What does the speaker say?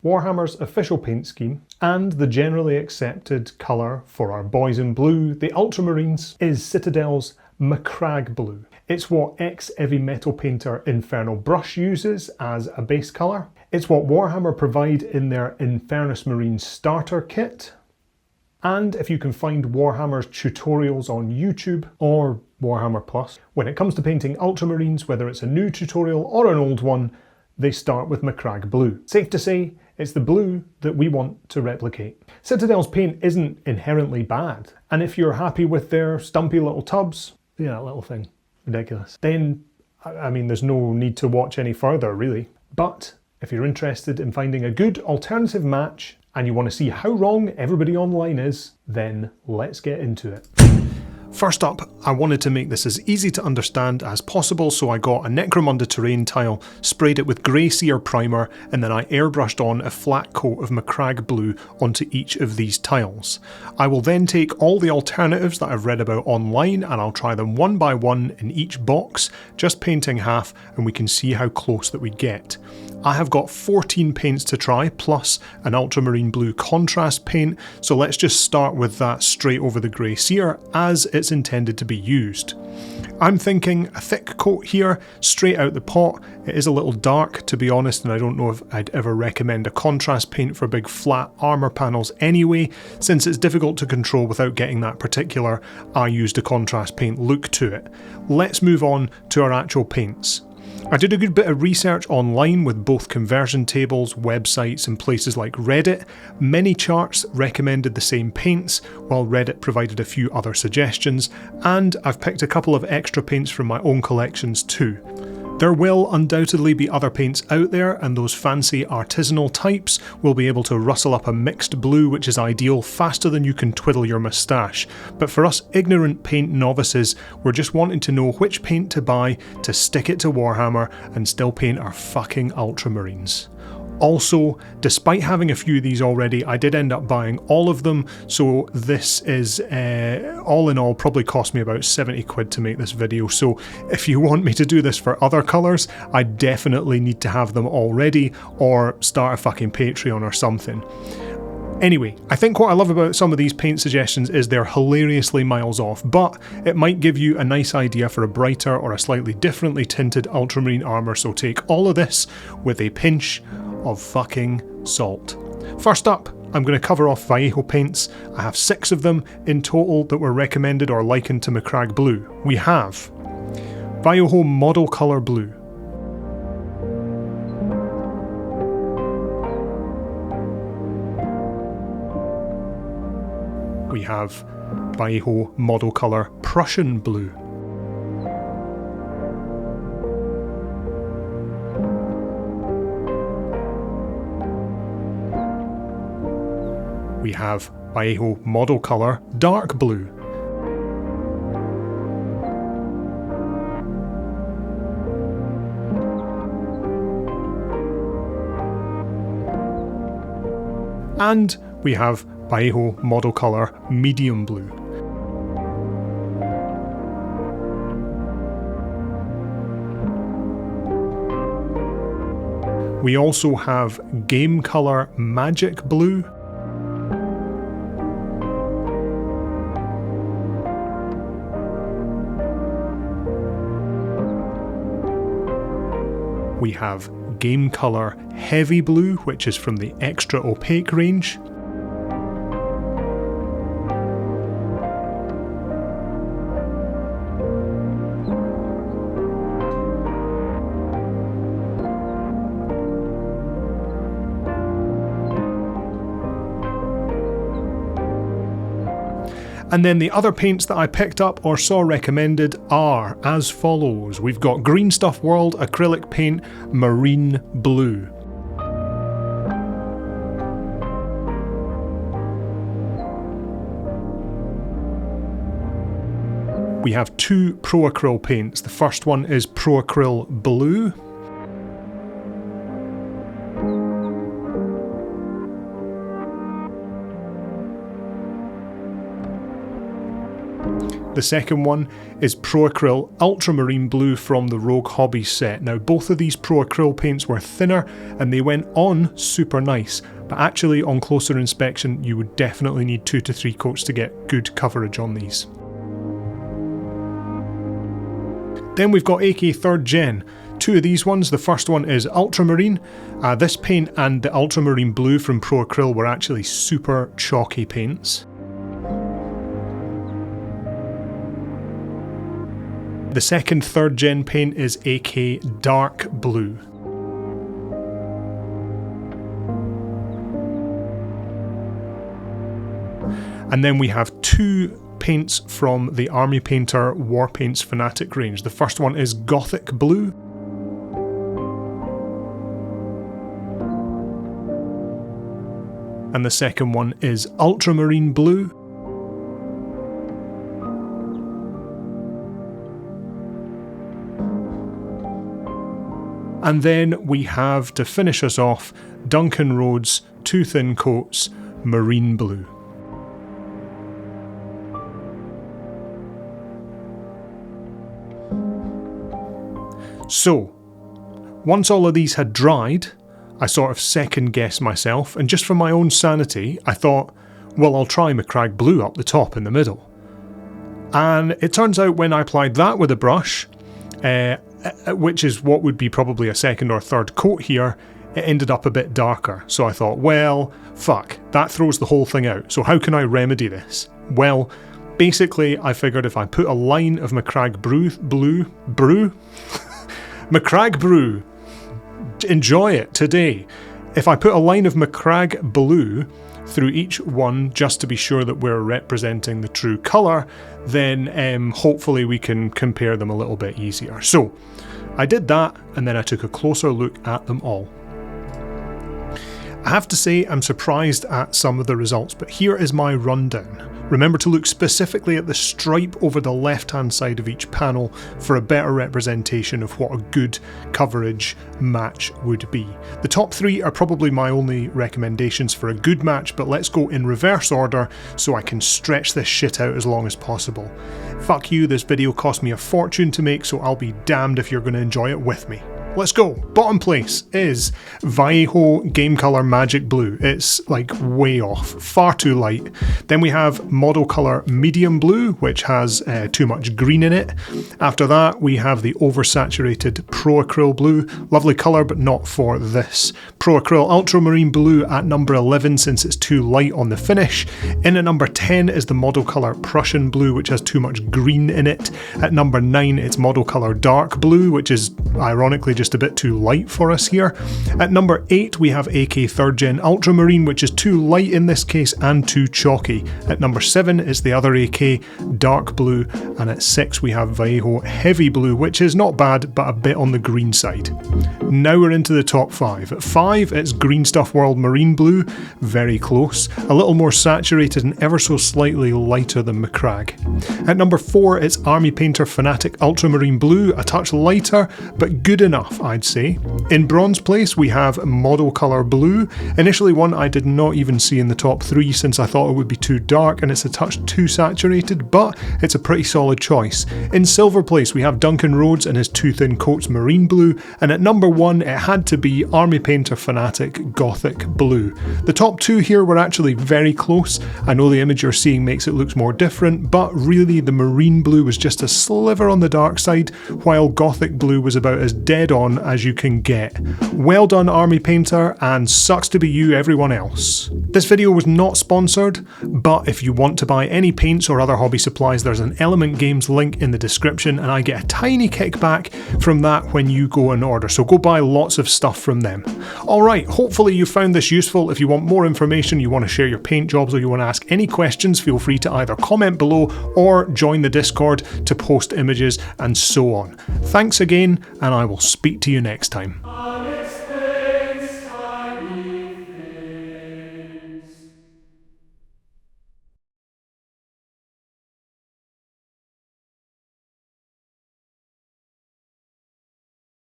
Warhammer's official paint scheme, and the generally accepted colour for our boys in blue, the Ultramarines, is Citadel's Macragge blue. It's what ex-heavy metal painter Infernal Brush uses as a base colour. It's what Warhammer provide in their Infernus Marines starter kit. And if you can find Warhammer's tutorials on YouTube or Warhammer Plus, when it comes to painting Ultramarines, whether it's a new tutorial or an old one, they start with Macragge blue. Safe to say, it's the blue that we want to replicate. Citadel's paint isn't inherently bad, and if you're happy with their stumpy little tubs, yeah, that little thing, ridiculous, then, I mean, there's no need to watch any further, really. But if you're interested in finding a good alternative match, and you want to see how wrong everybody online is, then let's get into it. First up, I wanted to make this as easy to understand as possible, so I got a Necromunda terrain tile, sprayed it with grey sear primer, and then I airbrushed on a flat coat of Macragge blue onto each of these tiles. I will then take all the alternatives that I've read about online and I'll try them one by one in each box, just painting half, and we can see how close that we get. I have got 14 paints to try, plus an ultramarine blue contrast paint, so let's just start with that straight over the grey sear as it's intended to be used. I'm thinking a thick coat here, straight out the pot. It is a little dark, to be honest, and I don't know if I'd ever recommend a contrast paint for big flat armour panels anyway, since it's difficult to control without getting that particular I used a contrast paint look to it. Let's move on to our actual paints. I did a good bit of research online with both conversion tables, websites and places like Reddit. Many charts recommended the same paints, while Reddit provided a few other suggestions, and I've picked a couple of extra paints from my own collections too. There will undoubtedly be other paints out there, and those fancy artisanal types will be able to rustle up a mixed blue which is ideal faster than you can twiddle your moustache. But for us ignorant paint novices, we're just wanting to know which paint to buy to stick it to Warhammer and still paint our fucking Ultramarines. Also, despite having a few of these already, I did end up buying all of them, so this is, all in all, probably cost me about 70 quid to make this video, so if you want me to do this for other colours, I definitely need to have them already, or start a fucking Patreon or something. Anyway, I think what I love about some of these paint suggestions is they're hilariously miles off, but it might give you a nice idea for a brighter or a slightly differently tinted ultramarine armour, so take all of this with a pinch of fucking salt. First up, I'm going to cover off Vallejo paints. I have 6 of them in total that were recommended or likened to Macragge blue. We have Vallejo Model Colour Blue, we have Vallejo Model Colour Prussian Blue, we have Vallejo Model Colour Dark Blue, and we have Vallejo Model Colour Medium Blue. We also have Game Colour Magic Blue, we have Game Colour Heavy Blue, which is from the Extra Opaque range, and then the other paints that I picked up or saw recommended are as follows. We've got Green Stuff World Acrylic Paint Marine Blue. We have 2 Pro Acryl paints. The first one is Pro Acryl Blue. The second one is Pro Acryl Ultramarine Blue from the Rogue Hobbies set. Now both of these Pro Acryl paints were thinner and they went on super nice, but actually on closer inspection you would definitely need 2 to 3 coats to get good coverage on these. Then we've got AK 3rd Gen. 2 of these ones. The first one is Ultramarine. This paint and the Ultramarine Blue from Pro Acryl were actually super chalky paints. The second 3rd Gen paint is AK Dark Blue. And then we have 2 paints from the Army Painter War Paints Fanatic range. The first one is Gothic Blue. And the second one is Ultramarine Blue. And then we have, to finish us off, Duncan Rhodes 2 thin coats, Marine Blue. So, once all of these had dried, I sort of second guessed myself, and just for my own sanity, I thought, well, I'll try Macragge Blue up the top in the middle. And it turns out when I applied that with a brush, which is what would be probably a second or third coat here, it ended up a bit darker. So I thought, well, fuck, that throws the whole thing out. So how can I remedy this? Well, basically I figured if I put a line of Macragge Brew, Macragge Brew, enjoy it today. If I put a line of Macragge Blue through each one just to be sure that we're representing the true colour, then hopefully we can compare them a little bit easier. So I did that and then I took a closer look at them all. I have to say I'm surprised at some of the results, but here is my rundown. Remember to look specifically at the stripe over the left hand side of each panel for a better representation of what a good coverage match would be. The top 3 are probably my only recommendations for a good match, but let's go in reverse order so I can stretch this shit out as long as possible. Fuck you, this video cost me a fortune to make, so I'll be damned if you're going to enjoy it with me. Let's go. Bottom place is Vallejo Game Colour Magic Blue. It's like way off, far too light. Then we have Model Colour Medium Blue, which has too much green in it. After that we have the oversaturated Pro Acryl Blue. Lovely colour but not for this. Pro Acryl Ultramarine Blue at number 11 since it's too light on the finish. In at number 10 is the Model Colour Prussian Blue, which has too much green in it. At number 9 it's Model Colour Dark Blue, which is ironically just a bit too light for us here. At number 8 we have AK 3rd Gen Ultramarine, which is too light in this case and too chalky. At number 7 is the other AK Dark Blue, and at 6 we have Vallejo Heavy Blue, which is not bad but a bit on the green side. Now we're into the top 5. At 5 it's Green Stuff World Marine Blue, very close, a little more saturated and ever so slightly lighter than Macragge. At number 4 it's Army Painter Fanatic Ultramarine Blue, a touch lighter but good enough, I'd say. In bronze place we have Model Colour Blue, initially one I did not even see in the top 3 since I thought it would be too dark and it's a touch too saturated, but it's a pretty solid choice. In silver place we have Duncan Rhodes and his 2 thin coats Marine Blue, and at number 1 it had to be Army Painter Fanatic Gothic Blue. The top 2 here were actually very close. I know the image you're seeing makes it look more different, but really the Marine Blue was just a sliver on the dark side, while Gothic Blue was about as dead on as you can get. Well done Army Painter, and sucks to be you everyone else. This video was not sponsored, but if you want to buy any paints or other hobby supplies, there's an Element Games link in the description and I get a tiny kickback from that when you go and order, so go buy lots of stuff from them. Alright, hopefully you found this useful. If you want more information, you want to share your paint jobs, or you want to ask any questions, feel free to either comment below or join the Discord to post images and so on. Thanks again, and I will speak to you next time.